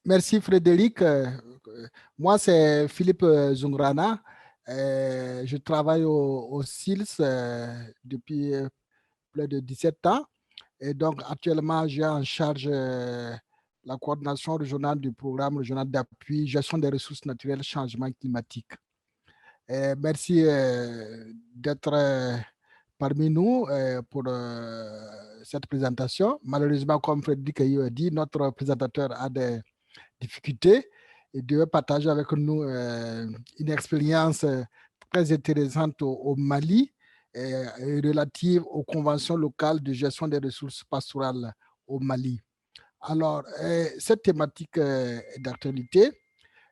Merci Frédéric. Moi, c'est Philippe Zungrana. Je travaille au SILS depuis plus de 17 ans. Et donc, actuellement, j'ai en charge la coordination régionale du programme régional d'appui, gestion des ressources naturelles, changement climatique. Merci d'être parmi nous pour cette présentation. Malheureusement, comme Frédéric a dit, notre présentateur a des difficultés et devait partager avec nous une expérience très intéressante au Mali relative aux conventions locales de gestion des ressources pastorales au Mali. Alors, cette thématique est d'actualité.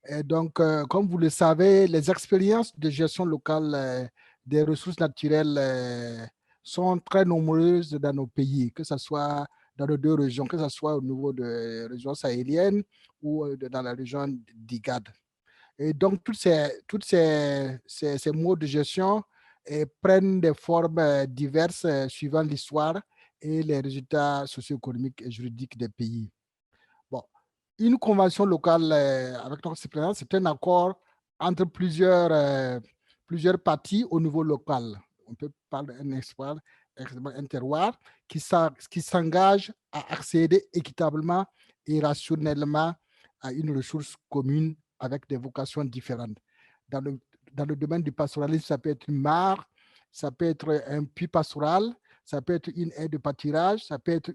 Et donc, comme vous le savez, les expériences de gestion locale des ressources naturelles sont très nombreuses dans nos pays, que ce soit dans nos deux régions, que ce soit au niveau de la région sahélienne ou dans la région d'IGAD. Et donc, ces modes de gestion prennent des formes diverses suivant l'histoire et les résultats socio-économiques et juridiques des pays. Bon, une convention locale avec notre expérience, c'est un accord entre plusieurs parties au niveau local. On peut parler d'un terroir qui s'engage à accéder équitablement et rationnellement à une ressource commune avec des vocations différentes. Dans le, dans le domaine du pastoralisme, ça peut être une mare, ça peut être un puits pastoral, ça peut être une aire de pâturage, ça peut être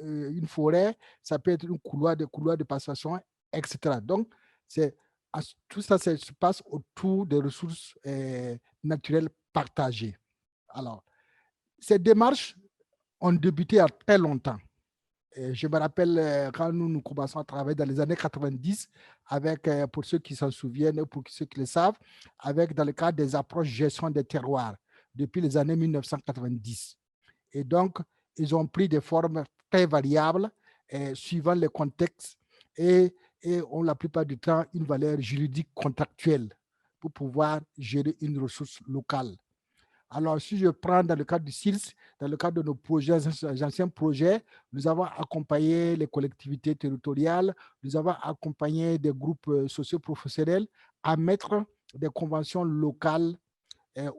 une forêt, ça peut être un couloir de passation, etc. Donc, tout ça se passe autour des ressources naturelles partagées. Alors, ces démarches ont débuté il y a très longtemps. Et je me rappelle quand nous commençons à travailler dans les années 90, avec, pour ceux qui s'en souviennent et pour ceux qui le savent, avec dans le cadre des approches gestion des terroirs depuis les années 1990. Et donc, ils ont pris des formes très variables suivant les contextes et ont la plupart du temps une valeur juridique contractuelle pour pouvoir gérer une ressource locale. Alors, si je prends dans le cadre du SILS, dans le cadre de nos projets, anciens projets, nous avons accompagné les collectivités territoriales, nous avons accompagné des groupes socio-professionnels à mettre des conventions locales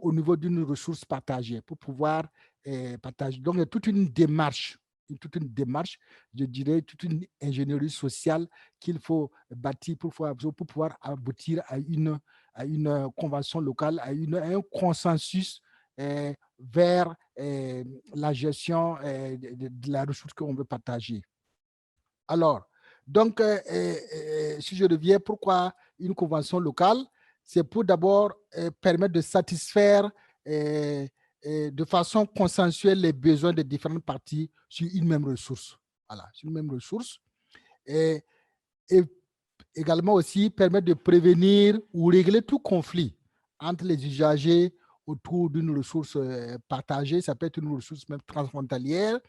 au niveau d'une ressource partagée pour pouvoir partager. Donc, il y a toute une démarche, je dirais, toute une ingénierie sociale qu'il faut bâtir pour pouvoir aboutir à une convention locale, à un consensus vers la gestion de la ressource qu'on veut partager. Alors, donc, si je reviens, pourquoi une convention locale? C'est pour d'abord permettre de satisfaire de façon consensuelle les besoins des différentes parties sur une même ressource. Voilà, sur une même ressource. Et également aussi permettre de prévenir ou régler tout conflit entre les usagers autour d'une ressource partagée. Ça peut être une ressource même transfrontalière,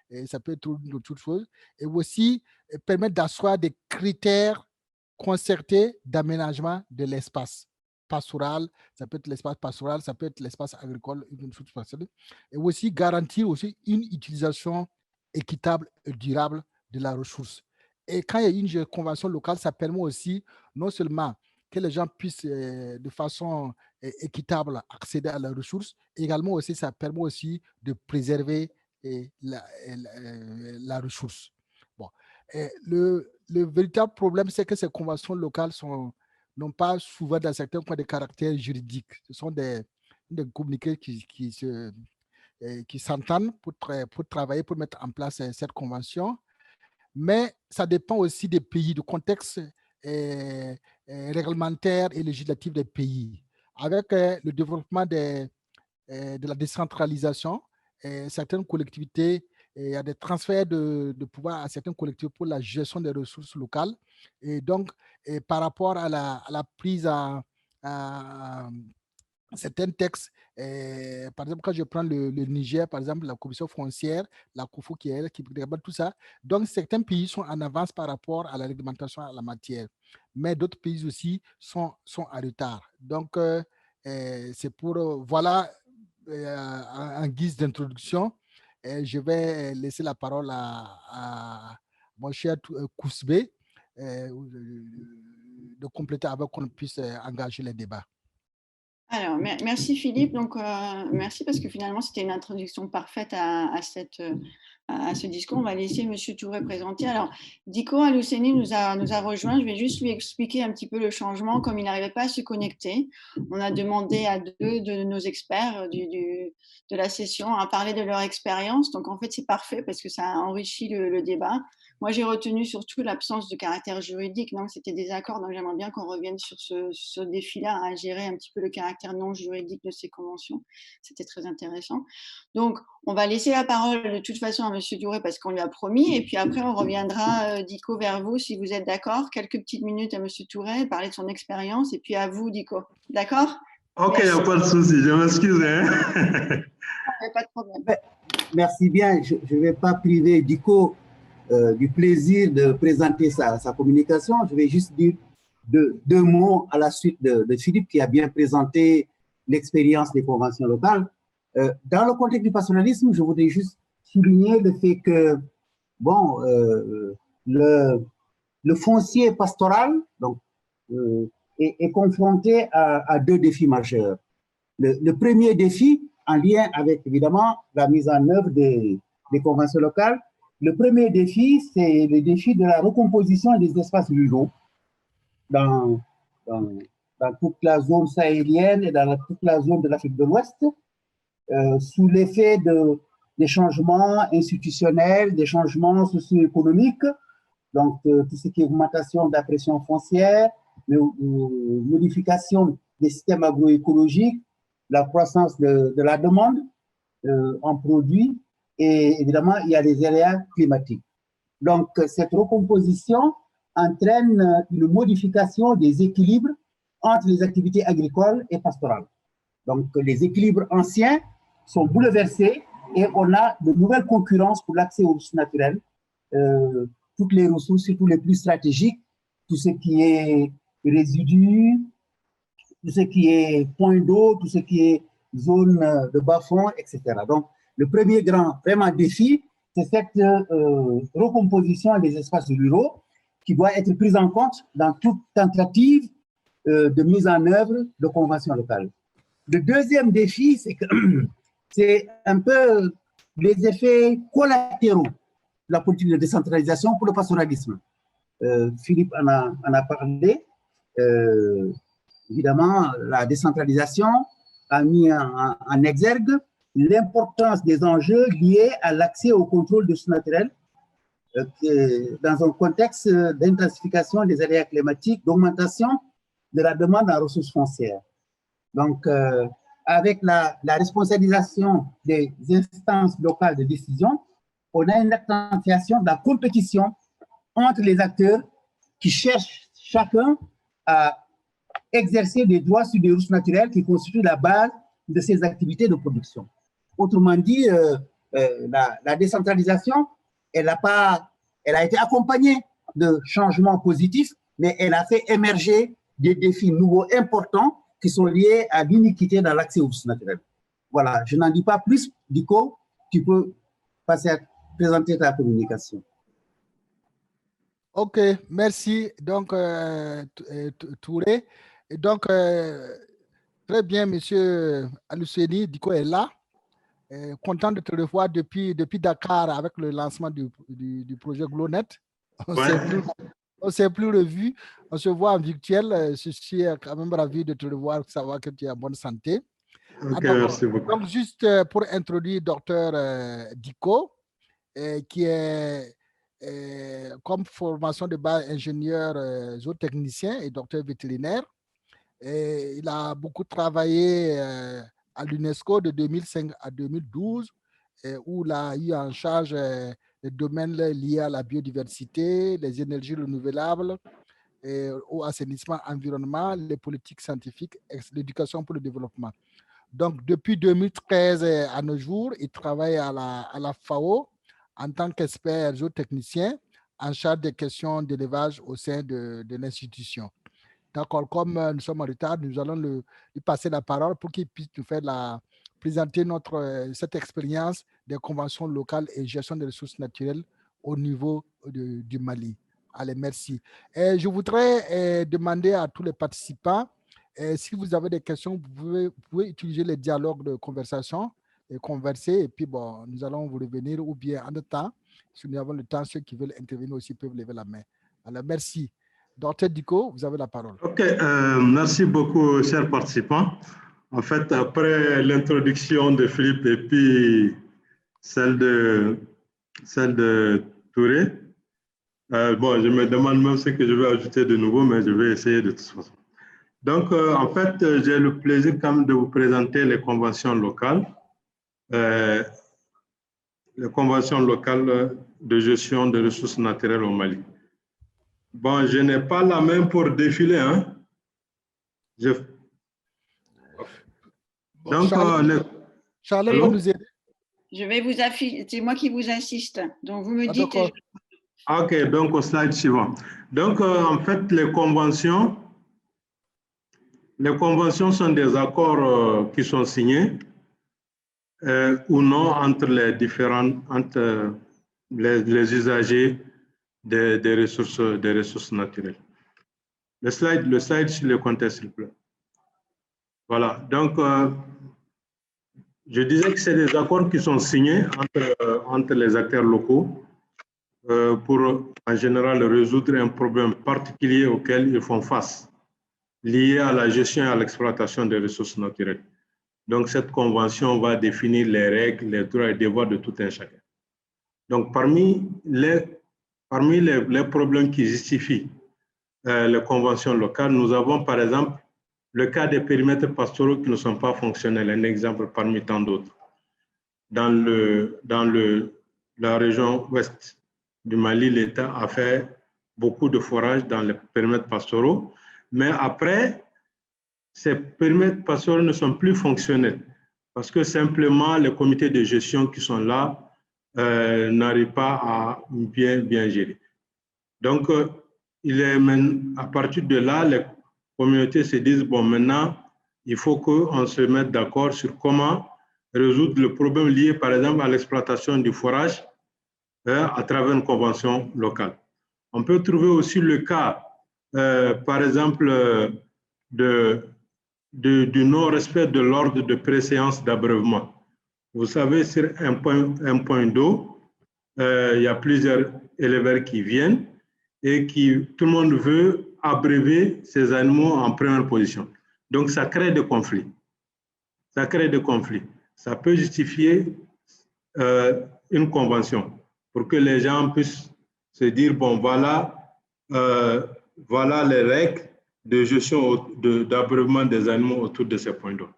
et ça peut être une autre chose. Et aussi permettre d'asseoir des critères concertés d'aménagement de l'espace pastoral. Ça peut être l'espace pastoral, ça peut être l'espace agricole, une ressource pastorale. Et aussi garantir aussi une utilisation équitable et durable de la ressource. Et quand il y a une convention locale, ça permet aussi non seulement que les gens puissent de façon équitable accéder à la ressource, également aussi ça permet aussi de préserver la ressource. Bon. Le véritable problème, c'est que ces conventions locales n'ont pas souvent dans certains cas de caractère juridique. Ce sont des communiqués qui s'entendent pour travailler, pour mettre en place cette convention. Mais ça dépend aussi des pays, du contexte réglementaire et législatif des pays. Avec le développement de la décentralisation, certaines collectivités, il y a des transferts de pouvoir à certaines collectivités pour la gestion des ressources locales. Et donc, par rapport à la prise à certains textes, par exemple, quand je prends le Niger, par exemple, la commission foncière, la COFO qui est là, qui regarde tout ça. Donc, certains pays sont en avance par rapport à la réglementation à la matière, mais d'autres pays aussi sont en retard. Donc, c'est pour, voilà, en guise d'introduction, je vais laisser la parole à mon cher Kousbé de compléter avant qu'on puisse engager les débats. Alors, merci Philippe. Donc, merci parce que finalement, c'était une introduction parfaite à ce discours. On va laisser M. Touré présenter. Alors, Diko Alousseni nous a rejoint. Je vais juste lui expliquer un petit peu le changement. Comme il n'arrivait pas à se connecter, on a demandé à 2 de nos experts de la session à parler de leur expérience. Donc, en fait, c'est parfait parce que ça a enrichi le débat. Moi, j'ai retenu surtout l'absence de caractère juridique. Donc, c'était des accords. Donc, j'aimerais bien qu'on revienne sur ce défi-là, à gérer un petit peu le caractère non juridique de ces conventions. C'était très intéressant. Donc, on va laisser la parole de toute façon à M. Touré parce qu'on lui a promis. Et puis après, on reviendra, Diko, vers vous si vous êtes d'accord. Quelques petites minutes à M. Touré, parler de son expérience. Et puis à vous, Diko. D'accord? Ok, il n'y a pas de souci. Je m'excuse. Pas de problème. Merci bien. Je ne vais pas priver Diko du plaisir de présenter sa communication. Je vais juste dire deux mots à la suite de Philippe qui a bien présenté l'expérience des conventions locales. Dans le contexte du pastoralisme, je voudrais juste souligner le fait que bon, le foncier pastoral donc, est confronté à 2 défis majeurs. Le premier défi, en lien avec évidemment la mise en œuvre des conventions locales, le premier défi, c'est le défi de la recomposition des espaces ruraux dans toute la zone sahélienne et dans toute la zone de l'Afrique de l'Ouest, sous l'effet des changements institutionnels, des changements socio-économiques, donc tout ce qui est augmentation de la pression foncière, modification des systèmes agroécologiques, la croissance de la demande en produits, et évidemment, il y a les aléas climatiques. Donc, cette recomposition entraîne une modification des équilibres entre les activités agricoles et pastorales. Donc, les équilibres anciens sont bouleversés et on a de nouvelles concurrences pour l'accès aux ressources naturelles, toutes les ressources, surtout les plus stratégiques, tout ce qui est résidus, tout ce qui est point d'eau, tout ce qui est zone de bas-fond, etc. Donc, le premier grand vraiment défi, c'est cette recomposition des espaces ruraux qui doit être prise en compte dans toute tentative de mise en œuvre de conventions locales. Le deuxième défi, c'est que c'est un peu les effets collatéraux de la politique de décentralisation pour le pastoralisme. Philippe en a parlé. Évidemment, la décentralisation a mis en exergue l'importance des enjeux liés à l'accès au contrôle de ressources naturelles dans un contexte d'intensification des aléas climatiques, d'augmentation de la demande en ressources foncières. Donc, avec la responsabilisation des instances locales de décision, on a une accentuation de la compétition entre les acteurs qui cherchent chacun à exercer des droits sur des ressources naturelles qui constituent la base de ces activités de production. Autrement dit, la décentralisation, elle a été accompagnée de changements positifs, mais elle a fait émerger des défis nouveaux importants qui sont liés à l'iniquité dans l'accès aux ressources naturelles. Voilà, je n'en dis pas plus. Diko, tu peux passer à présenter ta communication. Ok, merci. Donc, Touré. Et donc, très bien, monsieur Alousseni, Diko est là. Content de te revoir depuis Dakar avec le lancement du projet GlowNet. On ne s'est plus revu. On se voit en virtuel. Je suis quand même ravi de te revoir, savoir que tu es en bonne santé. Ok, merci beaucoup. Donc, juste pour introduire Dr Diko, qui est comme formation de base ingénieur zootechnicien et docteur vétérinaire. Et il a beaucoup travaillé à l'UNESCO de 2005 à 2012, où il a eu en charge les domaines liés à la biodiversité, les énergies renouvelables, au assainissement environnement, les politiques scientifiques, l'éducation pour le développement. Donc, depuis 2013 à nos jours, il travaille à la FAO en tant qu'expert zootechnicien en charge des questions d'élevage au sein de l'institution. D'accord, comme nous sommes en retard, nous allons lui passer la parole pour qu'il puisse nous faire présenter cette expérience des conventions locales et gestion des ressources naturelles au niveau du Mali. Allez, merci. Et je voudrais demander à tous les participants, si vous avez des questions, vous pouvez utiliser les dialogues de conversation et converser. Et puis, bon, nous allons vous revenir ou bien en temps. Si nous avons le temps, ceux qui veulent intervenir aussi peuvent lever la main. Alors, merci. Dr Diko, vous avez la parole. OK, merci beaucoup, chers participants. En fait, après l'introduction de Philippe et puis celle de Touré, bon, je me demande même ce que je vais ajouter de nouveau, mais je vais essayer de toute façon. Donc, en fait, j'ai le plaisir quand même de vous présenter les conventions locales. Les conventions locales de gestion des ressources naturelles au Mali. Bon, je n'ai pas la main pour défiler, hein. Donc, Charlotte va nous aider. Je vais vous afficher, c'est moi qui vous assiste. Donc, vous me dites. OK, donc au slide suivant. Donc, en fait, les conventions sont des accords qui sont signés ou non entre les les usagers des ressources naturelles. Le slide sur le contexte, s'il vous plaît. Voilà, donc je disais que c'est des accords qui sont signés entre les acteurs locaux pour, en général, résoudre un problème particulier auquel ils font face, lié à la gestion et à l'exploitation des ressources naturelles. Donc, cette convention va définir les règles, les droits et devoirs de tout un chacun. Donc, parmi les problèmes qui justifient les conventions locales, nous avons par exemple le cas des périmètres pastoraux qui ne sont pas fonctionnels, un exemple parmi tant d'autres. Dans la région ouest du Mali, l'État a fait beaucoup de forages dans les périmètres pastoraux, mais après, ces périmètres pastoraux ne sont plus fonctionnels parce que simplement les comités de gestion qui sont là n'arrivent pas à bien gérer. Donc, à partir de là, les communautés se disent, bon, maintenant, il faut qu'on se mette d'accord sur comment résoudre le problème lié, par exemple, à l'exploitation du forage à travers une convention locale. On peut trouver aussi le cas, par exemple, du non-respect de l'ordre de préséance d'abreuvement. Vous savez, sur un point d'eau, il y a plusieurs éleveurs qui viennent et tout le monde veut abreuver ces animaux en première position. Donc, ça crée des conflits. Ça peut justifier une convention pour que les gens puissent se dire, bon, voilà les règles de gestion d'abreuvement des animaux autour de ces points d'eau.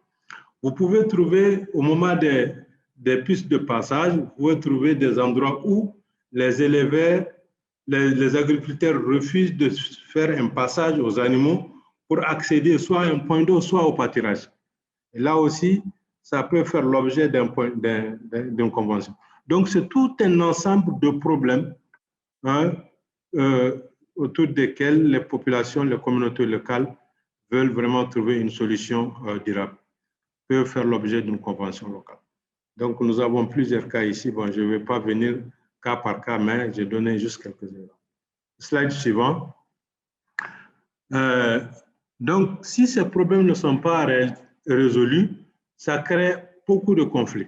Vous pouvez trouver, au moment des pistes de passage, vous pouvez trouver des endroits où les éleveurs, les agriculteurs refusent de faire un passage aux animaux pour accéder soit à un point d'eau, soit au pâturage. Et là aussi, ça peut faire l'objet d'une convention. Donc, c'est tout un ensemble de problèmes autour desquels les populations, les communautés locales veulent vraiment trouver une solution durable, peuvent faire l'objet d'une convention locale. Donc, nous avons plusieurs cas ici. Bon, je ne vais pas venir cas par cas, mais j'ai donné juste quelques exemples. Slide suivant. Donc, si ces problèmes ne sont pas résolus, ça crée beaucoup de conflits.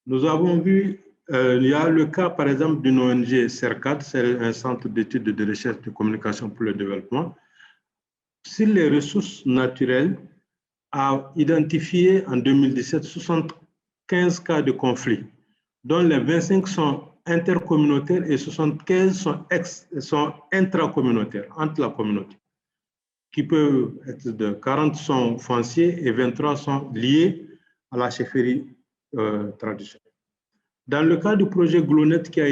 Nous avons vu, il y a le cas, par exemple, d'une ONG CERCAD, c'est un centre d'études et de recherche de communication pour le développement, sur les ressources naturelles, a identifié en 2017 75 cas de conflits, dont les 25 sont intercommunautaires et 75 sont intracommunautaires, entre la communauté, qui peuvent être de 40 sont fonciers et 23 sont liés à la chefferie traditionnelle. Dans le cas du projet GLONET qui a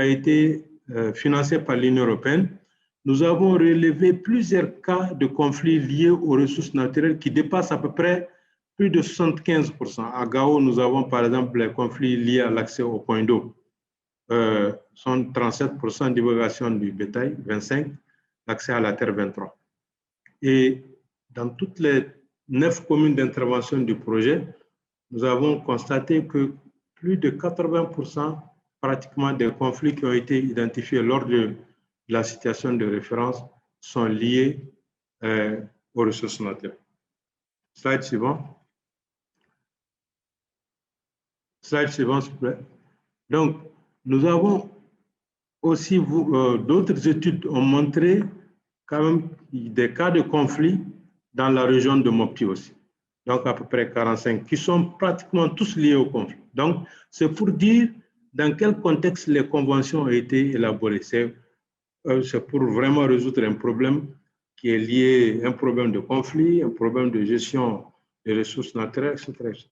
été financé par l'Union européenne, nous avons relevé plusieurs cas de conflits liés aux ressources naturelles qui dépassent à peu près plus de 75%. À Gao, nous avons par exemple les conflits liés à l'accès aux points d'eau. Sont 37% divulgation du bétail, 25%, l'accès à la terre, 23%. Et dans toutes les 9 communes d'intervention du projet, nous avons constaté que plus de 80% pratiquement des conflits qui ont été identifiés lors de la situation de référence sont liés aux ressources naturelles. Slide suivant. Slide suivant, s'il vous plaît. Donc, nous avons aussi, d'autres études ont montré quand même des cas de conflit dans la région de Mopti aussi. Donc, à peu près 45, qui sont pratiquement tous liés au conflit. Donc, c'est pour dire dans quel contexte les conventions ont été élaborées. C'est pour vraiment résoudre un problème qui est lié à un problème de conflit, un problème de gestion des ressources naturelles, etc.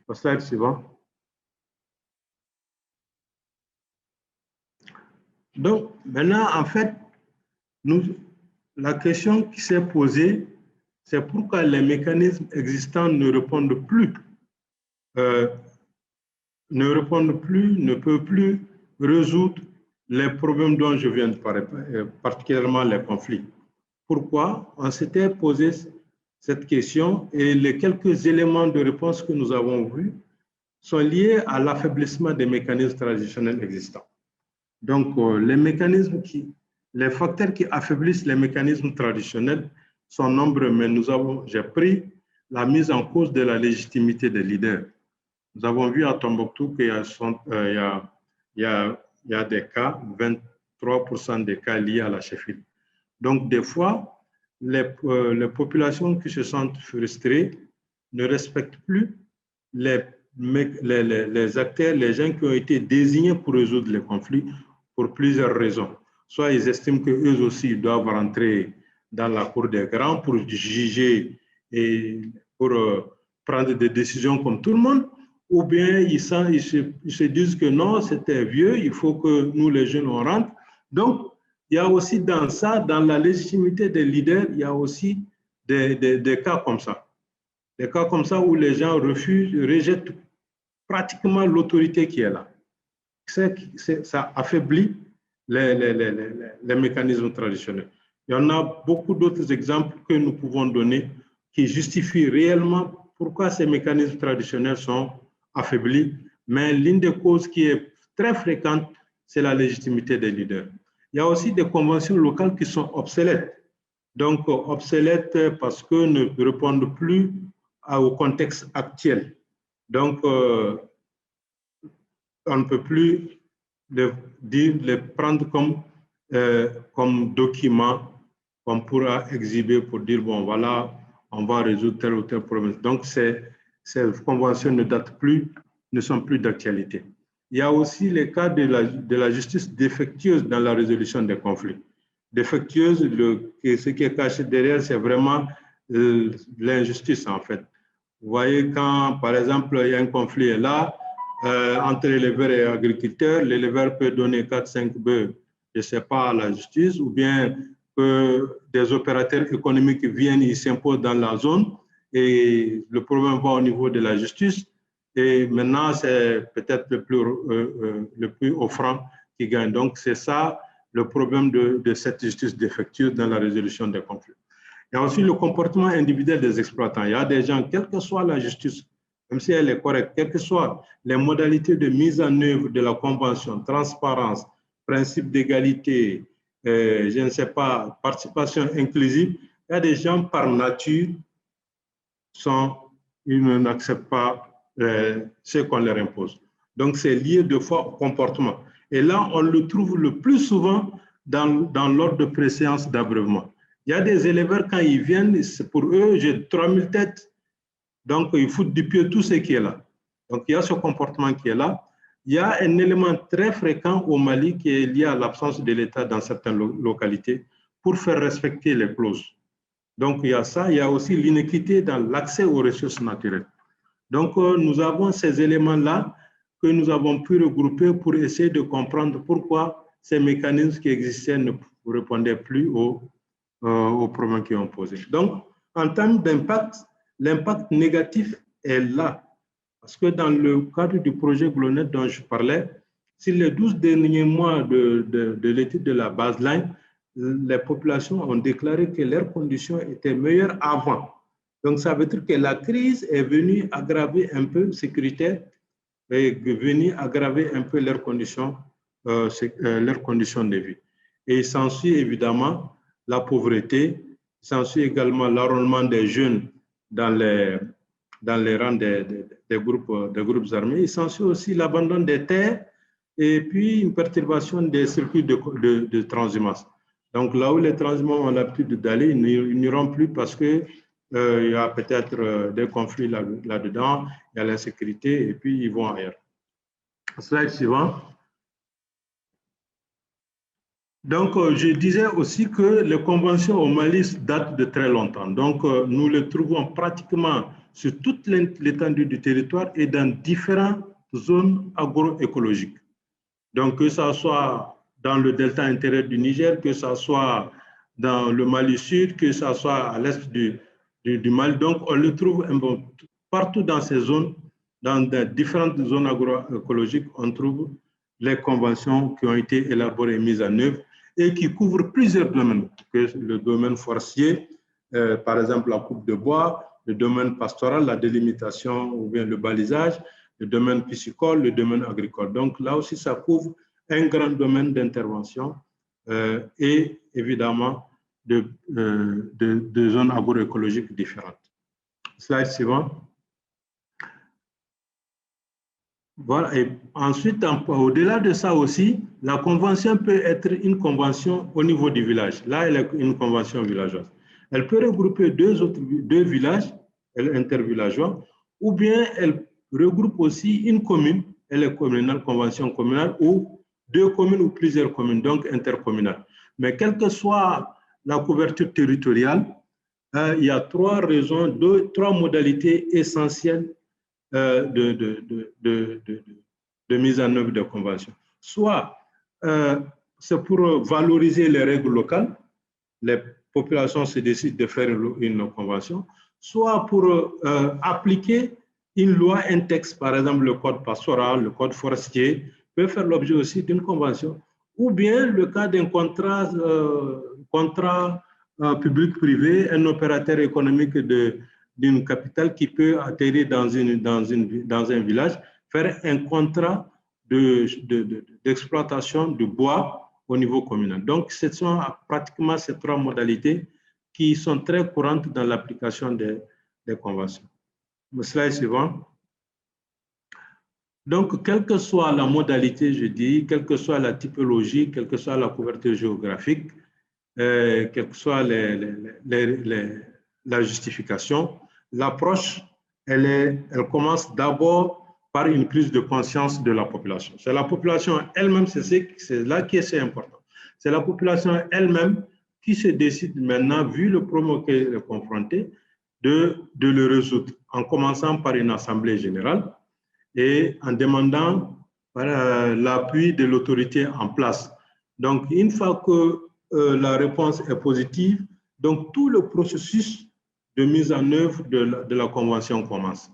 Au slide suivant. Donc, maintenant, en fait, la question qui s'est posée, c'est pourquoi les mécanismes existants ne répondent plus, ne peuvent plus résoudre les problèmes dont je viens de parler, particulièrement les conflits. Pourquoi? On s'était posé cette question et les quelques éléments de réponse que nous avons vus sont liés à l'affaiblissement des mécanismes traditionnels existants. Donc, les facteurs qui affaiblissent les mécanismes traditionnels sont nombreux, mais j'ai pris la mise en cause de la légitimité des leaders. Nous avons vu à Tombouctou qu'il y a des cas, 23% des cas liés à la chefferie. Donc, des fois, les populations qui se sentent frustrées ne respectent plus les acteurs, les gens qui ont été désignés pour résoudre les conflits pour plusieurs raisons. Soit ils estiment qu'eux aussi doivent rentrer dans la cour des grands pour juger et pour prendre des décisions comme tout le monde, ou bien ils se disent que non, c'était vieux, il faut que nous les jeunes on rentre. Donc, il y a aussi dans ça, dans la légitimité des leaders, il y a aussi des cas comme ça. Des cas comme ça où les gens rejettent pratiquement l'autorité qui est là. Ça affaiblit les mécanismes traditionnels. Il y en a beaucoup d'autres exemples que nous pouvons donner qui justifient réellement pourquoi ces mécanismes traditionnels sont affaiblis. Mais l'une des causes qui est très fréquente, c'est la légitimité des leaders. Il y a aussi des conventions locales qui sont obsolètes. Donc, obsolètes parce que ne répondent plus au contexte actuel. Donc, on ne peut plus les prendre comme document qu'on pourra exhiber pour dire, bon, voilà, on va résoudre tel ou tel problème. Donc, ces conventions ne sont plus d'actualité. Il y a aussi les cas de la justice défectueuse dans la résolution des conflits. Défectueuse, ce qui est caché derrière, c'est vraiment l'injustice, en fait. Vous voyez, quand, par exemple, il y a un conflit là, entre l'éleveur et l'agriculteur, l'éleveur peut donner 4-5 bœufs, je ne sais pas, à la justice, ou bien que des opérateurs économiques viennent, ils s'imposent dans la zone, et le problème va au niveau de la justice. Et maintenant, c'est peut-être le plus offrant qui gagne. Donc, c'est ça le problème de cette justice défectueuse dans la résolution des conflits. Il y a aussi le comportement individuel des exploitants. Il y a des gens, quelle que soit la justice, même si elle est correcte, quelles que soient les modalités de mise en œuvre de la convention, transparence, principe d'égalité, je ne sais pas, participation inclusive, il y a des gens par nature, ils n'acceptent pas ce qu'on leur impose. Donc, c'est lié deux fois au comportement. Et là, on le trouve le plus souvent dans l'ordre de préséance d'abreuvement. Il y a des éleveurs, quand ils viennent, pour eux, j'ai 3000 têtes, donc ils foutent du pied tout ce qui est là. Donc, il y a ce comportement qui est là. Il y a un élément très fréquent au Mali qui est lié à l'absence de l'État dans certaines localités pour faire respecter les clauses. Donc, il y a ça. Il y a aussi l'inéquité dans l'accès aux ressources naturelles. Donc, nous avons ces éléments-là que nous avons pu regrouper pour essayer de comprendre pourquoi ces mécanismes qui existaient ne répondaient plus aux problèmes qui ont posé. Donc, en termes d'impact, l'impact négatif est là. Parce que dans le cadre du projet GLONET dont je parlais, sur les 12 derniers mois de l'étude de la baseline, les populations ont déclaré que leurs conditions étaient meilleures avant. Donc, ça veut dire que la crise est venue aggraver un peu ces critères et venir aggraver un peu leurs conditions de vie. Et il s'ensuit évidemment la pauvreté, il s'ensuit également l'enrôlement des jeunes dans les rangs des groupes armés, il s'ensuit aussi l'abandon des terres et puis une perturbation des circuits de transhumance. Donc là où les transhumants ont l'habitude d'aller, ils n'iront plus parce que il y a peut-être des conflits là-dedans, il y a l'insécurité et puis ils vont ailleurs. Slide suivant. Donc, je disais aussi que les conventions au Mali datent de très longtemps. Donc, nous les trouvons pratiquement sur toute l'étendue du territoire et dans différentes zones agroécologiques. Donc, que ce soit dans le delta intérieur du Niger, que ce soit dans le Mali Sud, que ce soit à l'est du Mali. Donc, on le trouve partout dans ces zones, dans différentes zones agroécologiques, on trouve les conventions qui ont été élaborées et mises en œuvre et qui couvrent plusieurs domaines, que le domaine forestier, par exemple la coupe de bois, le domaine pastoral, la délimitation ou bien le balisage, le domaine piscicole, le domaine agricole. Donc là aussi, ça couvre un grand domaine d'intervention et évidemment de zones agroécologiques différentes. Slide suivant. Voilà. Et ensuite, au-delà de ça aussi, la convention peut être une convention au niveau du village. Là, elle est une convention villageoise. Elle peut regrouper deux villages, elle est intervillageoise, ou bien elle regroupe aussi une commune, elle est communale, convention communale, ou deux communes ou plusieurs communes, donc intercommunales. Mais quelle que soit la couverture territoriale, il y a trois raisons, trois modalités essentielles de mise en œuvre de conventions. Soit c'est pour valoriser les règles locales, les populations se décident de faire une convention, soit pour appliquer une loi, un texte, par exemple le code pastoral, le code forestier, peut faire l'objet aussi d'une convention, ou bien le cas d'un contrat public-privé, un opérateur économique d'une capitale qui peut atterrir dans un village, faire un contrat d'exploitation de bois au niveau communal. Donc, ce sont pratiquement ces trois modalités qui sont très courantes dans l'application des conventions. Le slide suivant. Donc, quelle que soit la modalité, je dis, quelle que soit la typologie, quelle que soit la couverture géographique, quelle que soit la justification, l'approche, elle commence d'abord par une prise de conscience de la population. C'est la population elle-même, c'est là qui est important. C'est la population elle-même qui se décide maintenant, vu le problème qu'elle est confrontée, de le résoudre, en commençant par une assemblée générale et en demandant l'appui de l'autorité en place. Donc, une fois que la réponse est positive, donc tout le processus de mise en œuvre de la convention commence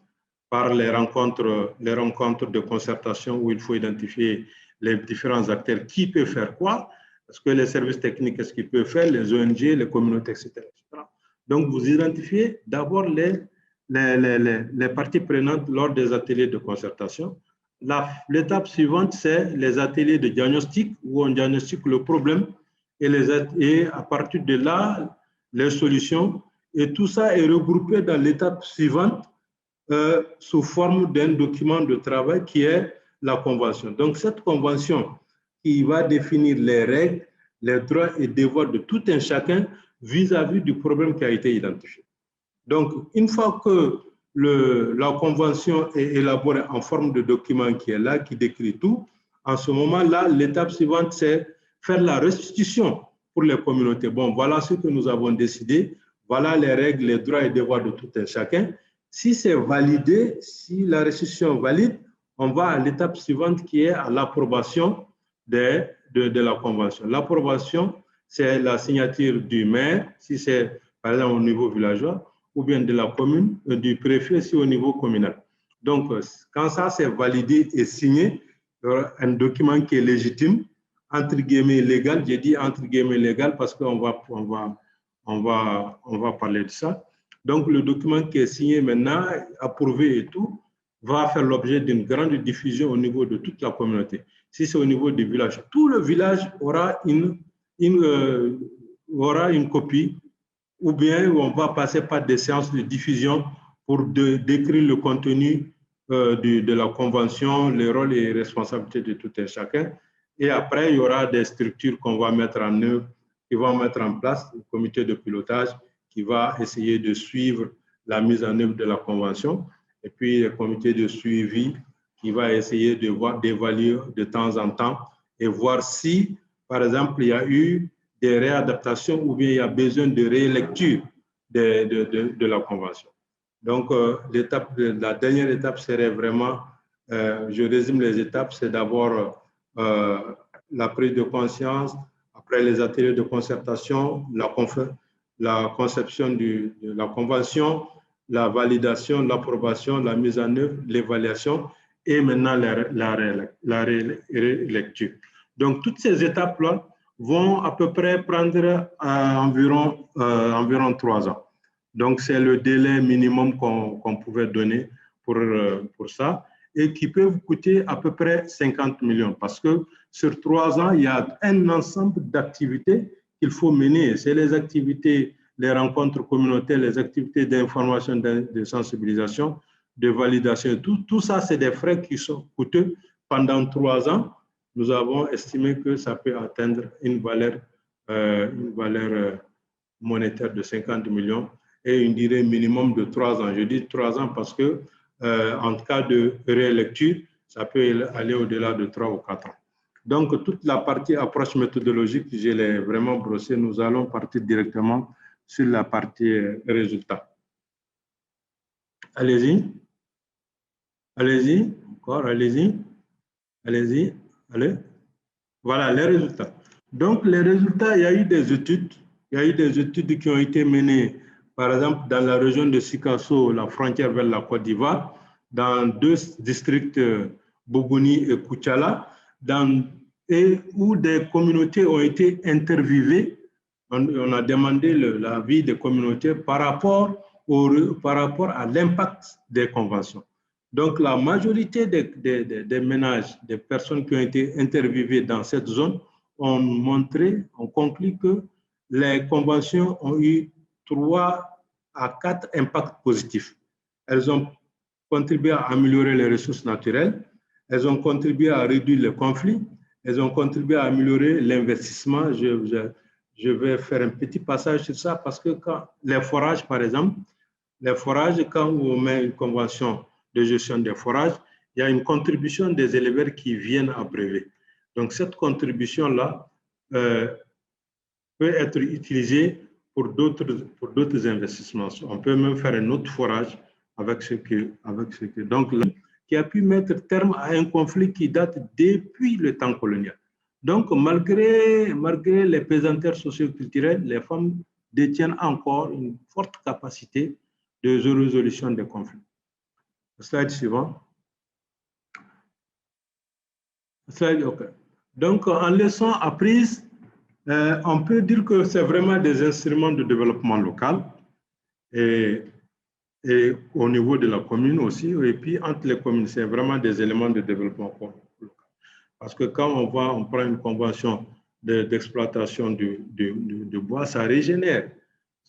par les rencontres de concertation où il faut identifier les différents acteurs qui peuvent faire quoi, parce que les services techniques, qu'est-ce qu'ils peuvent faire, les ONG, les communautés, etc. Donc, vous identifiez d'abord les parties prenantes lors des ateliers de concertation. L'étape suivante, c'est les ateliers de diagnostic où on diagnostique le problème et à partir de là, les solutions. Et tout ça est regroupé dans l'étape suivante sous forme d'un document de travail qui est la convention. Donc, cette convention qui va définir les règles, les droits et devoirs de tout un chacun vis-à-vis du problème qui a été identifié. Donc, une fois que la convention est élaborée en forme de document qui est là, qui décrit tout, en ce moment-là, l'étape suivante, c'est faire la restitution pour les communautés. Bon, voilà ce que nous avons décidé, voilà les règles, les droits et devoirs de tout un chacun. Si c'est validé, si la restitution valide, on va à l'étape suivante qui est à l'approbation de la convention. L'approbation, c'est la signature du maire, si c'est par exemple au niveau villageois, ou bien de la commune, du préfet, si au niveau communal. Donc, quand ça c'est validé et signé, un document qui est légitime, entre guillemets légal, j'ai dit entre guillemets légal parce qu'on va parler de ça. Donc, le document qui est signé maintenant, approuvé et tout, va faire l'objet d'une grande diffusion au niveau de toute la communauté. Si c'est au niveau du village, tout le village aura une copie, ou bien on va passer par des séances de diffusion pour décrire le contenu de la convention, les rôles et les responsabilités de tout et chacun. Et après, il y aura des structures qu'on va mettre en œuvre, qui vont mettre en place un comité de pilotage qui va essayer de suivre la mise en œuvre de la convention. Et puis, le comité de suivi qui va essayer d'évaluer de temps en temps et voir si, par exemple, il y a eu des réadaptations ou bien il y a besoin de rélecture de la convention. Donc, la dernière étape serait vraiment, je résume les étapes, c'est d'abord la prise de conscience, après les ateliers de concertation, la conception de la convention, la validation, l'approbation, la mise en œuvre, l'évaluation et maintenant la rélecture. Donc, toutes ces étapes-là vont à peu près prendre environ 3 ans. Donc, c'est le délai minimum qu'on pouvait donner pour ça et qui peut vous coûter à peu près 50 millions parce que sur 3 ans, il y a un ensemble d'activités qu'il faut mener. C'est les activités, les rencontres communautaires, les activités d'information, de sensibilisation, de validation. Tout ça, c'est des frais qui sont coûteux pendant 3 ans. Nous avons estimé que ça peut atteindre une valeur monétaire de 50 millions et une durée minimum de 3 ans. Je dis 3 ans parce que, en cas de rélecture, ça peut aller au-delà de 3 ou 4 ans. Donc, toute la partie approche méthodologique, je l'ai vraiment brossée. Nous allons partir directement sur la partie résultat. Allez-y. Allez-y. Encore, allez-y. Allez-y. Allez. Voilà les résultats. Donc, les résultats, il y a eu des études. Il y a eu des études qui ont été menées, par exemple, dans la région de Sikasso, la frontière vers la Côte d'Ivoire, dans 2 districts, Bougouni et Koutiala, où des communautés ont été interviewées. On a demandé l'avis des communautés par rapport à l'impact des conventions. Donc, la majorité des ménages, des personnes qui ont été interviewées dans cette zone ont conclu que les conventions ont eu 3 à 4 impacts positifs. Elles ont contribué à améliorer les ressources naturelles, elles ont contribué à réduire les conflits, elles ont contribué à améliorer l'investissement. Je vais faire un petit passage sur ça parce que quand les forages, par exemple, quand on met une convention de gestion des forages, il y a une contribution des éleveurs qui viennent abreuver. Donc, cette contribution-là peut être utilisée pour d'autres investissements. On peut même faire un autre forage avec ce que donc, qui a pu mettre terme à un conflit qui date depuis le temps colonial. Donc, malgré les pesanteurs socioculturelles, les femmes détiennent encore une forte capacité de résolution des conflits. Slide suivant. Slide, OK. Donc, en leçon apprise, on peut dire que c'est vraiment des instruments de développement local et au niveau de la commune aussi, et puis entre les communes, c'est vraiment des éléments de développement local. Parce que quand on prend une convention d'exploitation de bois, ça régénère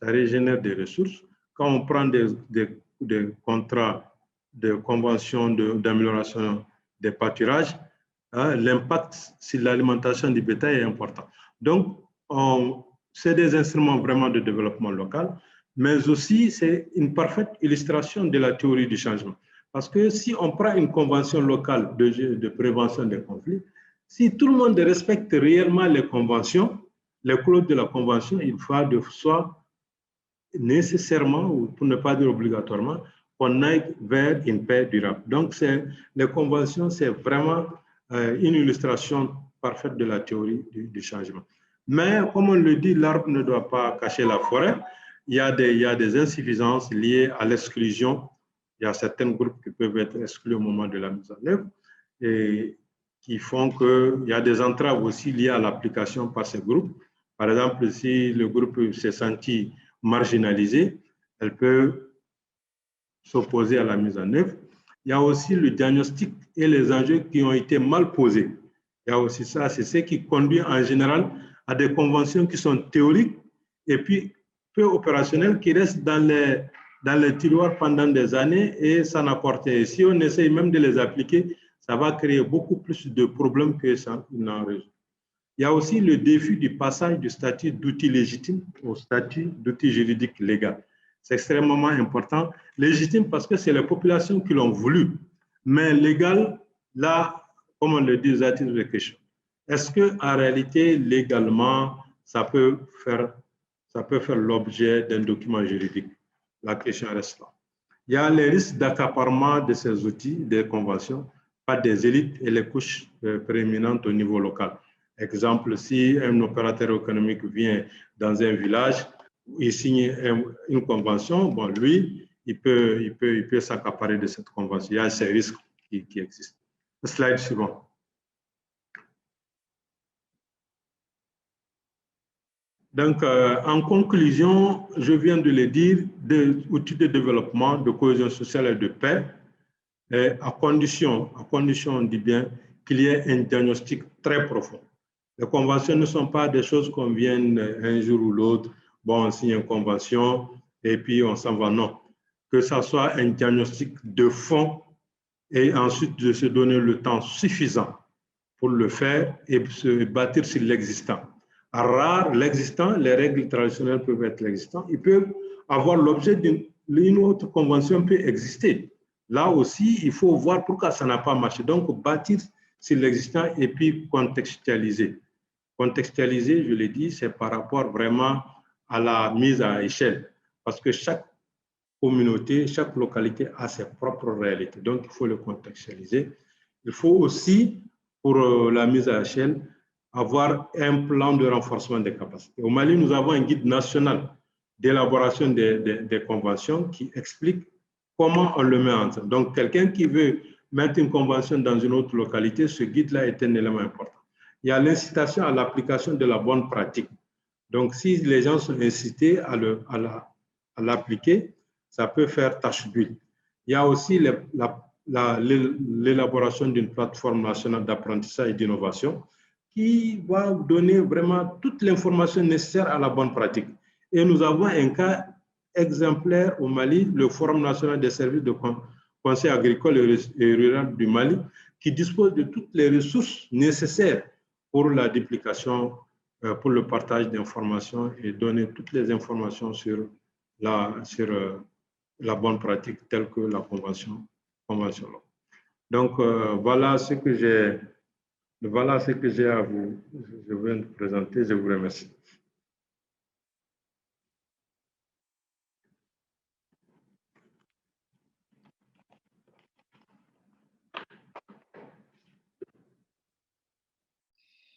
des ressources. Quand on prend des contrats de convention d'amélioration des pâturages, l'impact sur l'alimentation du bétail est important. Donc, c'est des instruments vraiment de développement local, mais aussi c'est une parfaite illustration de la théorie du changement. Parce que si on prend une convention locale de prévention des conflits, si tout le monde respecte réellement les conventions, les clauses de la convention, il faut de soi nécessairement, ou pour ne pas dire obligatoirement, qu'on aille vers une paix durable. Donc, les conventions, c'est vraiment une illustration parfaite de la théorie du changement. Mais, comme on le dit, l'arbre ne doit pas cacher la forêt. Il y a des insuffisances liées à l'exclusion. Il y a certains groupes qui peuvent être exclus au moment de la mise en œuvre et qui font qu'il y a des entraves aussi liées à l'application par ces groupes. Par exemple, si le groupe s'est senti marginalisé, elle peut s'opposer à la mise en œuvre. il y a aussi le diagnostic et les enjeux qui ont été mal posés. Il y a aussi ça, c'est ce qui conduit en général à des conventions qui sont théoriques et puis peu opérationnelles, qui restent dans les tiroirs pendant des années et ça n'apporte rien. Si on essaye même de les appliquer, ça va créer beaucoup plus de problèmes que ça n'en résout. Il y a aussi le défi du passage du statut d'outil légitime au statut d'outil juridique légal. C'est extrêmement important. Légitime parce que c'est les populations qui l'ont voulu, mais légal, là, comme on le dit, à titre de question. Est-ce qu'en réalité, légalement, ça peut faire l'objet d'un document juridique? La question reste là. Il y a les risques d'accaparement de ces outils, des conventions, par des élites et les couches prééminentes au niveau local. Exemple, si un opérateur économique vient dans un village, il signe une convention, bon, lui, il peut s'accaparer de cette convention. Il y a ces risques qui existent. Slide suivant. Donc, en conclusion, je viens de le dire, des outils de développement, de cohésion sociale et de paix, à condition, on dit bien, qu'il y ait un diagnostic très profond. Les conventions ne sont pas des choses qu'on vienne un jour ou l'autre, bon, on signe une convention et puis on s'en va, non. Que ça soit un diagnostic de fond et ensuite de se donner le temps suffisant pour le faire et se bâtir sur l'existant. Rare, l'existant, les règles traditionnelles peuvent être l'existant, ils peuvent avoir l'objet d'une autre convention peut exister. Là aussi, il faut voir pourquoi ça n'a pas marché. Donc, bâtir sur l'existant et puis contextualiser. Contextualiser, je l'ai dit, c'est par rapport vraiment à la mise à échelle. Parce que chaque communauté, chaque localité a ses propres réalités. Donc, il faut le contextualiser. Il faut aussi, pour la mise à échelle, avoir un plan de renforcement des capacités. Au Mali, nous avons un guide national d'élaboration des conventions qui explique comment on le met en œuvre. Donc, quelqu'un qui veut mettre une convention dans une autre localité, ce guide-là est un élément important. Il y a l'incitation à l'application de la bonne pratique. Donc, si les gens sont incités à l'appliquer, ça peut faire tache d'huile. Il y a aussi l'élaboration d'une plateforme nationale d'apprentissage et d'innovation qui va donner vraiment toute l'information nécessaire à la bonne pratique. Et nous avons un cas exemplaire au Mali, le Forum national des services de conseil agricole et rural du Mali, qui dispose de toutes les ressources nécessaires pour la duplication, pour le partage d'informations et donner toutes les informations sur la bonne pratique telle que la convention. Donc, voilà ce que j'ai à vous. Je viens de présenter. Je vous remercie.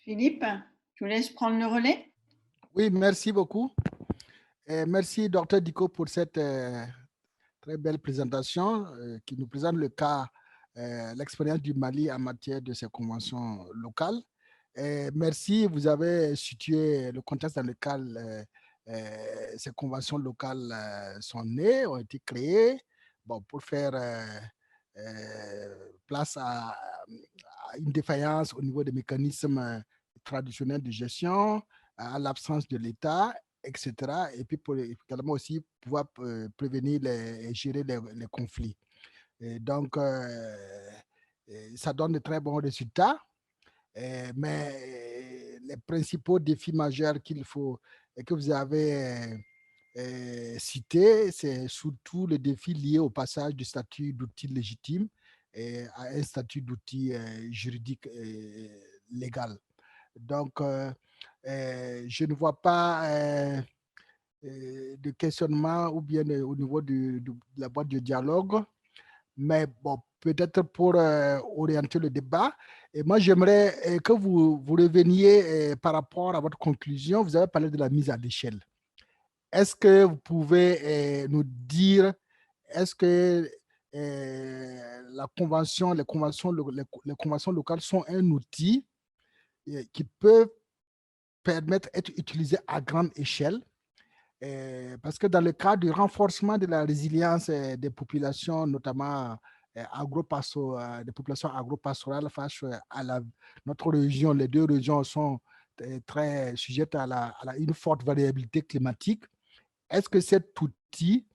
Philippe, je vous laisse prendre le relais. Oui, merci beaucoup. Et merci, Dr Dicko, pour cette très belle présentation qui nous présente le cas, l'expérience du Mali en matière de ces conventions locales. Et merci, vous avez situé le contexte dans lequel ces conventions locales sont nées, ont été créées, bon, pour faire place à une défaillance au niveau des mécanismes traditionnels de gestion, à l'absence de l'État, etc. Et puis pour également aussi pouvoir prévenir et gérer les conflits. Et donc, ça donne de très bons résultats. Mais les principaux défis majeurs que vous avez cités, c'est surtout le défi lié au passage du statut d'outil légitime à un statut d'outil juridique légal. Donc, je ne vois pas de questionnement ou bien au niveau de la boîte de dialogue, mais bon, peut-être pour orienter le débat. Et moi, j'aimerais que vous reveniez par rapport à votre conclusion. Vous avez parlé de la mise à l'échelle. Est-ce que vous pouvez nous dire, est-ce que les conventions locales sont un outil qui peut permettre d'être utilisé à grande échelle? Parce que dans le cadre du renforcement de la résilience des populations, notamment des populations agro-pastorales face à notre région. Les deux régions sont très sujettes à une forte variabilité climatique. Est-ce que cet outil,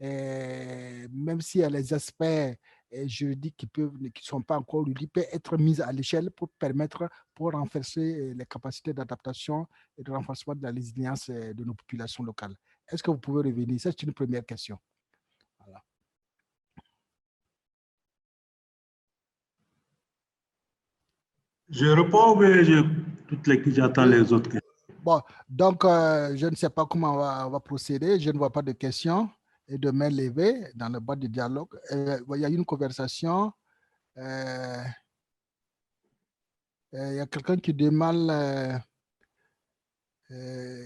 même s'il y a les aspects juridiques qui ne sont pas encore utilisés, peut être mis à l'échelle pour renforcer les capacités d'adaptation et de renforcement de la résilience de nos populations locales? Est-ce que vous pouvez revenir? C'est une première question. Voilà. Je réponds, mais j'attends les autres questions. Bon, donc, je ne sais pas comment on va procéder. Je ne vois pas de questions et de mains levées dans le bas du dialogue. Il y a une conversation. Il y a quelqu'un qui demande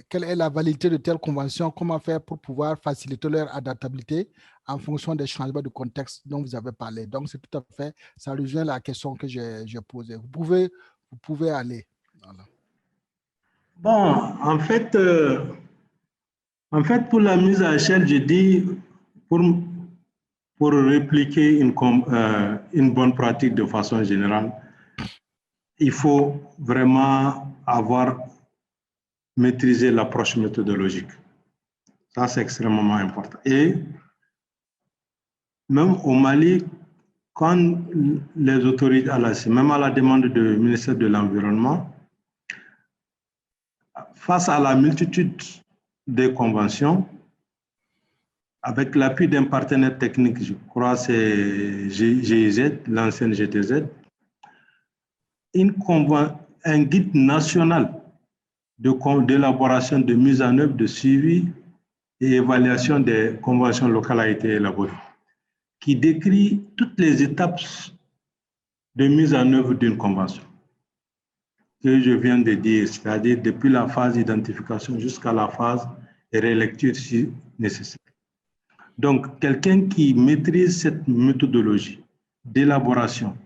quelle est la validité de telle convention, comment faire pour pouvoir faciliter leur adaptabilité en fonction des changements de contexte dont vous avez parlé. Donc, c'est tout à fait, ça rejoint la question que j'ai posée. Vous pouvez aller. Voilà. Bon, en fait, pour la mise à échelle, je dis, pour répliquer une bonne pratique de façon générale, il faut vraiment avoir maîtrisé l'approche méthodologique. Ça, c'est extrêmement important. Et même au Mali, quand les autorités, même à la demande du ministère de l'Environnement, face à la multitude des conventions, avec l'appui d'un partenaire technique, je crois c'est GIZ, l'ancienne GTZ, un guide national d'élaboration, de mise en œuvre, de suivi et évaluation des conventions locales a été élaboré, qui décrit toutes les étapes de mise en œuvre d'une convention que je viens de dire, c'est-à-dire depuis la phase d'identification jusqu'à la phase de relecture si nécessaire. Donc, quelqu'un qui maîtrise cette méthodologie d'élaboration,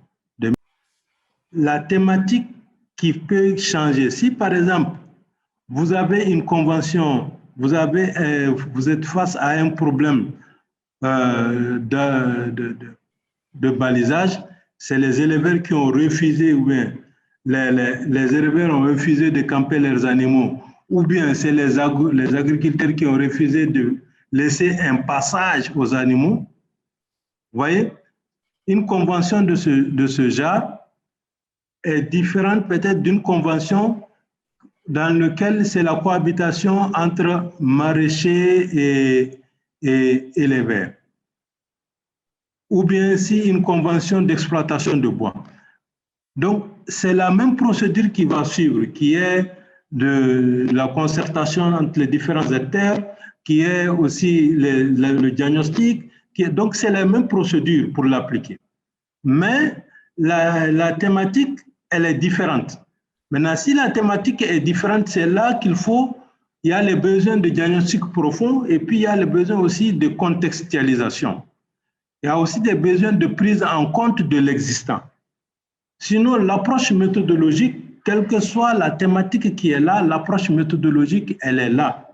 la thématique qui peut changer. Si, par exemple, vous avez une convention, vous êtes face à un problème de balisage, c'est les éleveurs qui ont refusé, ou bien les éleveurs ont refusé de camper leurs animaux, ou bien c'est les agriculteurs qui ont refusé de laisser un passage aux animaux. Vous voyez, une convention de ce genre est différente peut-être d'une convention dans laquelle c'est la cohabitation entre maraîchers et éleveurs. Ou bien si une convention d'exploitation de bois. Donc, c'est la même procédure qui va suivre, qui est de la concertation entre les différents acteurs, qui est aussi le diagnostic. Donc, c'est la même procédure pour l'appliquer. Mais la thématique, elle est différente. Maintenant, si la thématique est différente, c'est là il y a les besoins de diagnostic profond et puis il y a les besoins aussi de contextualisation. Il y a aussi des besoins de prise en compte de l'existant. Sinon, l'approche méthodologique, quelle que soit la thématique qui est là, l'approche méthodologique, elle est là.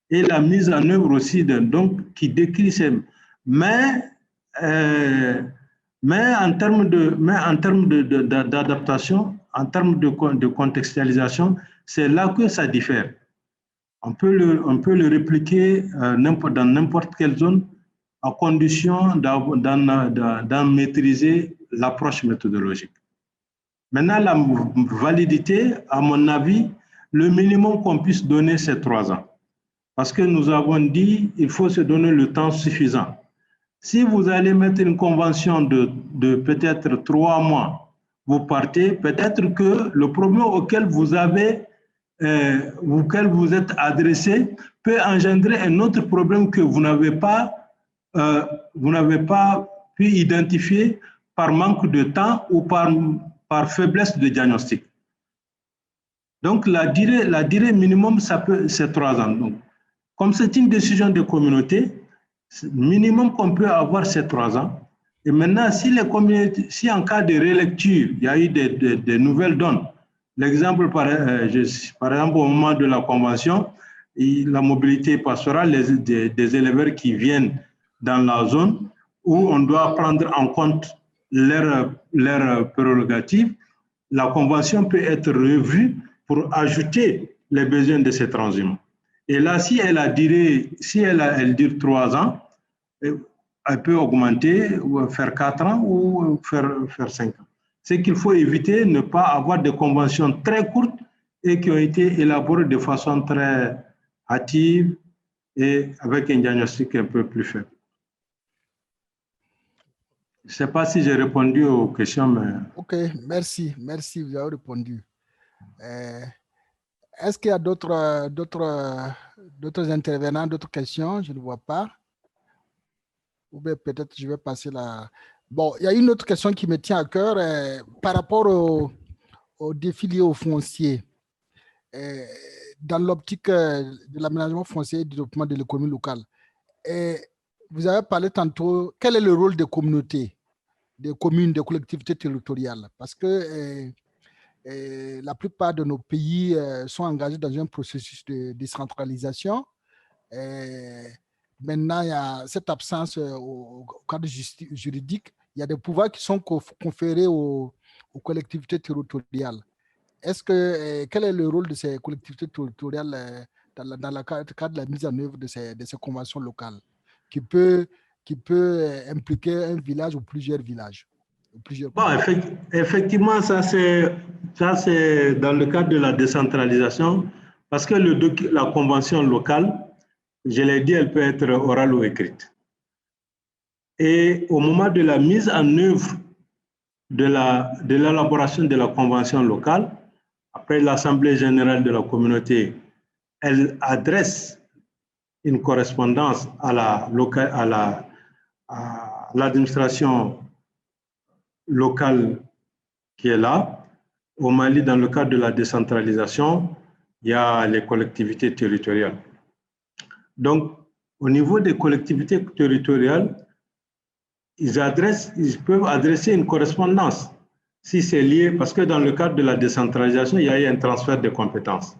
Et la mise en œuvre aussi, donc, qui décrit ces... Mais en termes d'adaptation, en termes de contextualisation, c'est là que ça diffère. On peut le répliquer dans n'importe quelle zone, à condition d'en maîtriser l'approche méthodologique. Maintenant, la validité, à mon avis, le minimum qu'on puisse donner, c'est 3 ans. Parce que nous avons dit qu'il faut se donner le temps suffisant. Si vous allez mettre une convention de peut-être 3 mois, vous partez, peut-être que le problème auquel vous êtes adressé peut engendrer un autre problème que vous n'avez pas pu identifier par manque de temps ou par faiblesse de diagnostic. Donc, la durée minimum, c'est 3 ans. Donc, comme c'est une décision de communauté, le minimum qu'on peut avoir, c'est 3 ans. Et maintenant, si en cas de relecture, il y a eu des nouvelles donnes, l'exemple, par exemple, au moment de la convention, la mobilité pastorale, des éleveurs qui viennent dans la zone où on doit prendre en compte leurs prérogatives, la convention peut être revue pour ajouter les besoins de ces transhumants. Et là, si elle dure 3 ans, elle peut augmenter, ou faire 4 ans ou faire 5 ans. Ce qu'il faut éviter, ne pas avoir des conventions très courtes et qui ont été élaborées de façon très hâtive et avec un diagnostic un peu plus faible. Je ne sais pas si j'ai répondu aux questions, mais... Ok, merci, vous avez répondu. Est-ce qu'il y a d'autres intervenants, d'autres questions? Je ne vois pas. Ou bien peut-être je vais passer là. Bon, il y a une autre question qui me tient à cœur par rapport au défi lié au foncier. Dans l'optique de l'aménagement foncier et du développement de l'économie locale. Vous avez parlé tantôt, quel est le rôle des communautés, des communes, des collectivités territoriales? Parce que la plupart de nos pays sont engagés dans un processus de décentralisation. Maintenant, il y a cette absence au cadre juridique. Il y a des pouvoirs qui sont conférés aux collectivités territoriales. Quel est le rôle de ces collectivités territoriales dans le cadre de la mise en œuvre de ces conventions locales qui peut impliquer un village ou plusieurs villages? Bon, effectivement, ça c'est dans le cadre de la décentralisation, parce que la convention locale, je l'ai dit, elle peut être orale ou écrite. Et au moment de la mise en œuvre de l'élaboration de la convention locale, après l'Assemblée générale de la communauté, elle adresse une correspondance à l'administration locale qui est là. Au Mali, dans le cadre de la décentralisation, il y a les collectivités territoriales. Donc, au niveau des collectivités territoriales, ils peuvent adresser une correspondance si c'est lié, parce que dans le cadre de la décentralisation, il y a eu un transfert de compétences.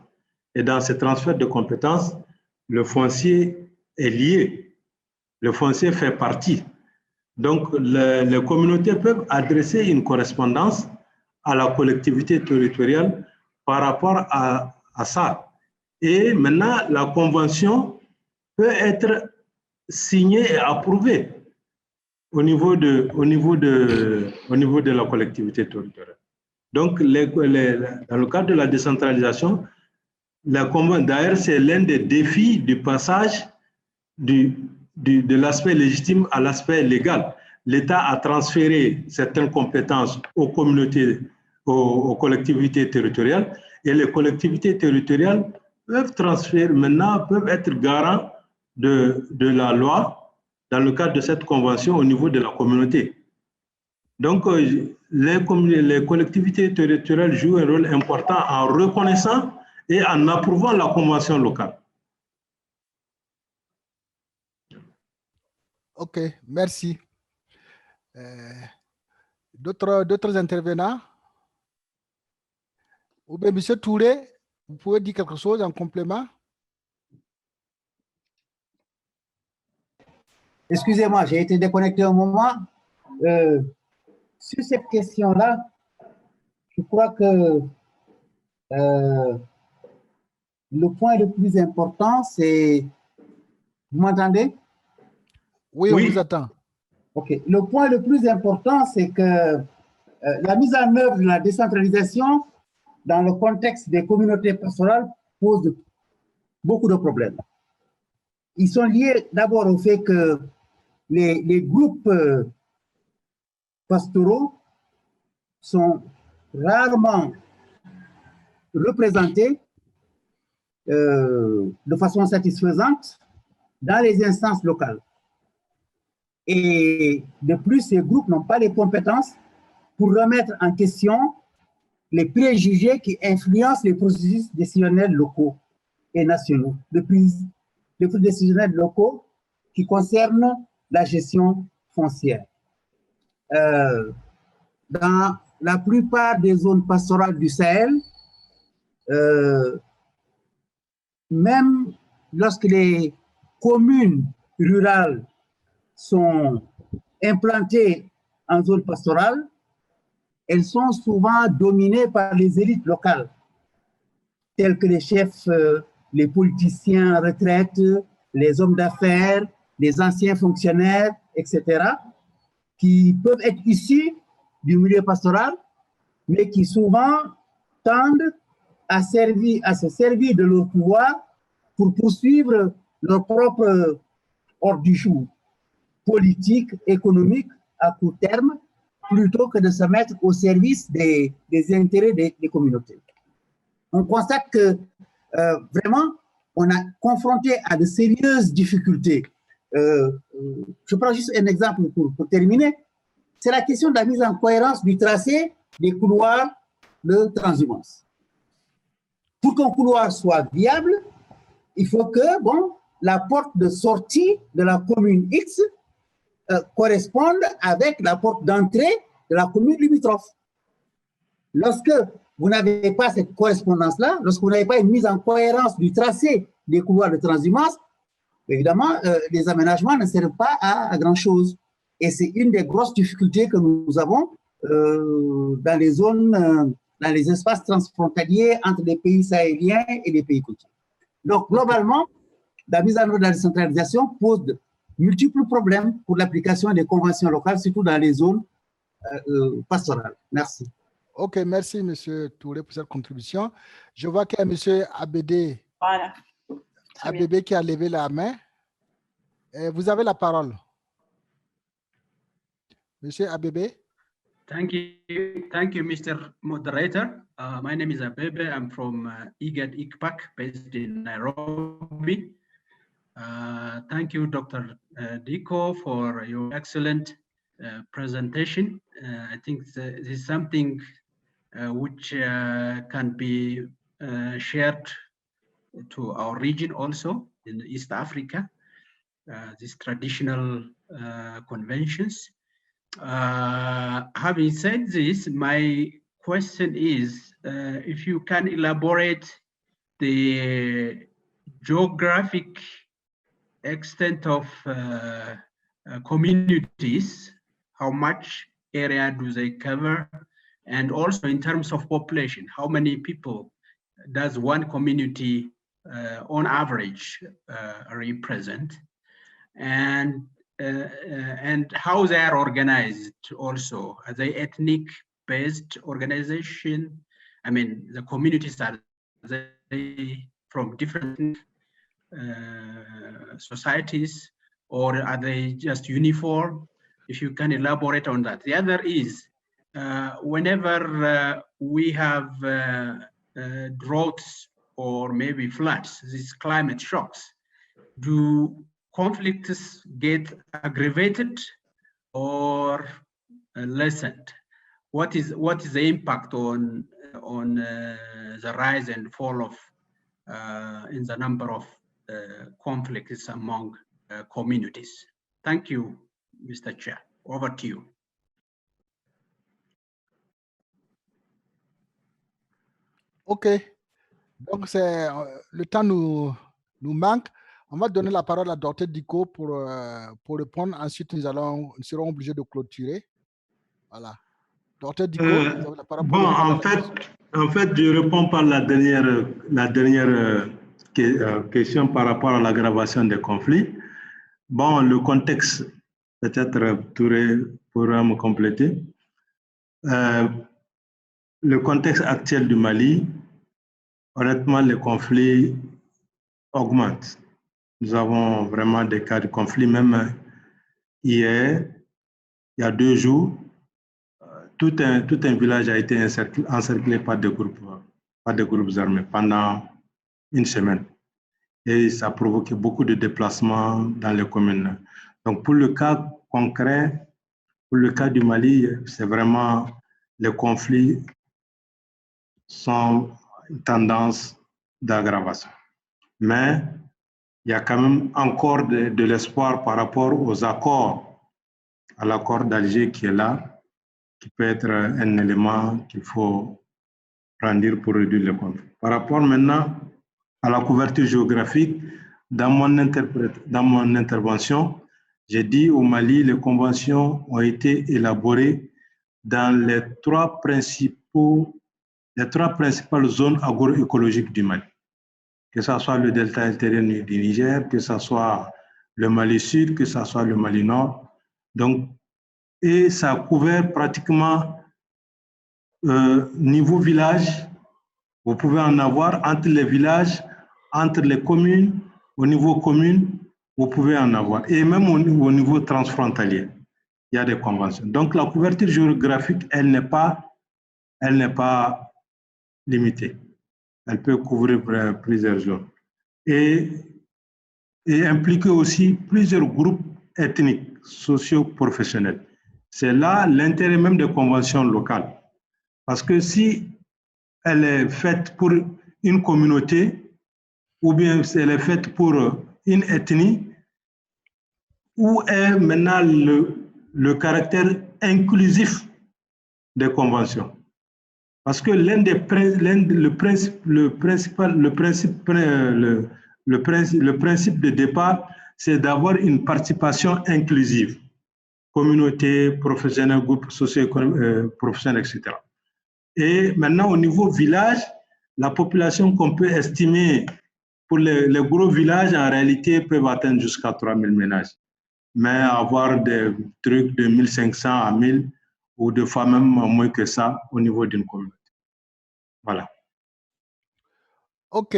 Et dans ce transfert de compétences, le foncier est lié. Le foncier fait partie. Donc, les communautés peuvent adresser une correspondance à la collectivité territoriale par rapport à ça. Et maintenant, la convention peut être signée et approuvée au niveau de la collectivité territoriale. Donc, dans le cadre de la décentralisation, d'ailleurs, c'est l'un des défis du passage de l'aspect légitime à l'aspect légal. L'État a transféré certaines compétences aux communautés, aux collectivités territoriales, et les collectivités territoriales peuvent être garants de la loi dans le cadre de cette convention au niveau de la communauté. Donc, les collectivités territoriales jouent un rôle important en reconnaissant et en approuvant la convention locale. Ok, merci. D'autres intervenants? Ou bien, M. Touré, vous pouvez dire quelque chose en complément? Excusez-moi, j'ai été déconnecté un moment. Sur cette question-là, je crois que le point le plus important, c'est... Vous m'entendez? Oui, on vous attend. OK. Le point le plus important, c'est que la mise en œuvre de la décentralisation dans le contexte des communautés pastorales pose beaucoup de problèmes. Ils sont liés d'abord au fait que les groupes pastoraux sont rarement représentés de façon satisfaisante dans les instances locales. Et de plus, ces groupes n'ont pas les compétences pour remettre en question les préjugés qui influencent les processus décisionnels locaux et nationaux, les prises décisionnels locaux qui concernent la gestion foncière. Dans la plupart des zones pastorales du Sahel, même lorsque les communes rurales sont implantées en zone pastorale, elles sont souvent dominées par les élites locales, tels que les chefs, les politiciens en retraite, les hommes d'affaires, les anciens fonctionnaires, etc., qui peuvent être issus du milieu pastoral, mais qui souvent tendent à se servir de leur pouvoir pour poursuivre leur propre ordre du jour, politique, économique, à court terme, plutôt que de se mettre au service des intérêts des communautés. On constate que vraiment, on a confronté à de sérieuses difficultés. Je prends juste un exemple pour terminer. C'est la question de la mise en cohérence du tracé des couloirs de transhumance. Pour qu'un couloir soit viable, il faut que la porte de sortie de la commune X corresponde avec la porte d'entrée de la commune limitrophe. Lorsque vous n'avez pas cette correspondance-là, lorsque vous n'avez pas une mise en cohérence du tracé des couloirs de transhumance, évidemment, les aménagements ne servent pas à grand-chose. Et c'est une des grosses difficultés que nous avons dans les zones, dans les espaces transfrontaliers entre les pays sahéliens et les pays côtiers. Donc, globalement, la mise en œuvre de la décentralisation pose de multiples problèmes pour l'application des conventions locales, surtout dans les zones pastorales. Merci. OK, merci, M. Touré, pour cette contribution. Je vois qu'il y a M. Abédé. Voilà. Abédé qui a levé la main. Vous avez la parole. Monsieur Abebe. Thank you, Mr. Moderator. My name is Abebe. I'm from IGAD ICPAC, based in Nairobi. Thank you, Dr. Diko, for your excellent presentation. I think this is something which can be shared to our region also in East Africa, these traditional conventions. Having said this, my question is if you can elaborate the geographic extent of communities, how much area do they cover, and also in terms of population, how many people does one community on average represent, and how they are organized also. Are they ethnic-based organization? I mean, the communities, are they from different societies, or are they just uniform? If you can elaborate on that. The other is, whenever we have droughts or maybe floods, these climate shocks, do conflicts get aggravated or lessened? What is the impact on the rise and fall of in the number of conflicts among communities? Thank you, Mr. Chair. Over to you. OK. Donc, le temps nous manque. On va donner la parole à Dr. Diko pour répondre. Ensuite, nous serons obligés de clôturer. Voilà. Dr. Diko, vous avez la parole. Bon, en fait, je réponds par la dernière question par rapport à l'aggravation des conflits. Bon, le contexte, peut-être Touré pourra me compléter. Le contexte actuel du Mali, honnêtement, les conflits augmentent. Nous avons vraiment des cas de conflit. Même hier, il y a 2 jours, tout un village a été encerclé par des groupes armés pendant une semaine. Et ça a provoqué beaucoup de déplacements dans les communes. Donc, pour le cas concret, pour le cas du Mali, c'est vraiment les conflits sont une tendance d'aggravation. Mais il y a quand même encore de l'espoir par rapport aux accords, à l'accord d'Alger qui est là, qui peut être un élément qu'il faut prendre pour réduire le conflit. Par rapport maintenant à la couverture géographique, dans mon intervention, J'ai dit au Mali, les conventions ont été élaborées dans les trois principales zones agroécologiques du Mali, que ce soit le delta intérieur du Niger, que ce soit le Mali Sud, que ce soit le Mali Nord. Donc, et ça a couvert pratiquement niveau village. Vous pouvez en avoir entre les villages, entre les communes, au niveau commune, vous pouvez en avoir. Et même au niveau transfrontalier, il y a des conventions. Donc la couverture géographique, elle n'est pas limitée. Elle peut couvrir plusieurs zones. Et impliquer aussi plusieurs groupes ethniques, socio-professionnels. C'est là l'intérêt même des conventions locales. Parce que si elle est faite pour une communauté, ou bien si elle est faite pour une ethnie, où est maintenant le caractère inclusif des conventions? Parce que le principe de départ, c'est d'avoir une participation inclusive, communauté, professionnels, groupes socio-économiques, professionnels, etc. Et maintenant, au niveau village, la population qu'on peut estimer pour les gros villages, en réalité, peuvent atteindre jusqu'à 3000 ménages. Mais avoir des trucs de 1500 à 1000 ou deux fois même moins que ça au niveau d'une communauté. Voilà. OK.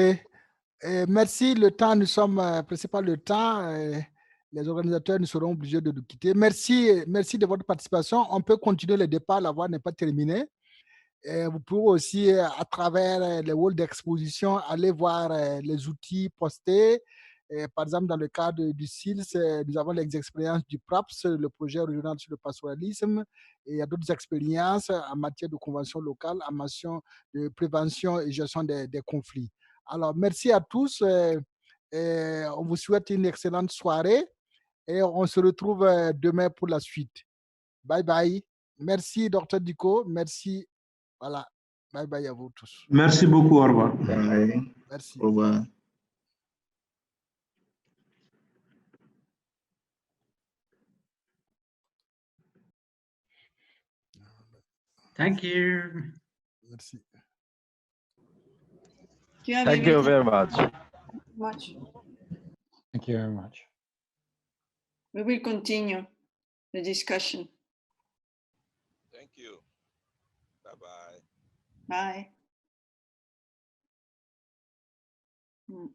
Merci. Le temps, nous sommes pressés par le temps. Les organisateurs nous seront obligés de nous quitter. Merci de votre participation. On peut continuer le débat. La voie n'est pas terminée. Vous pouvez aussi, à travers les halls d'exposition, aller voir les outils postés. Par exemple, dans le cadre du SILS, nous avons les expériences du PRAPS, le projet régional sur le pastoralisme, et il y a d'autres expériences en matière de convention locale, en matière de prévention et gestion des conflits. Alors, merci à tous. On vous souhaite une excellente soirée et on se retrouve demain pour la suite. Bye bye. Merci, Dr. Diko. Merci. Voilà. Bye bye à vous tous. Merci beaucoup. Au revoir. Bye. Merci. Au revoir. Thank you. Merci. Thank you very much. Thank you very much. We will continue the discussion. Thank you. Bye-bye. Bye. Mm.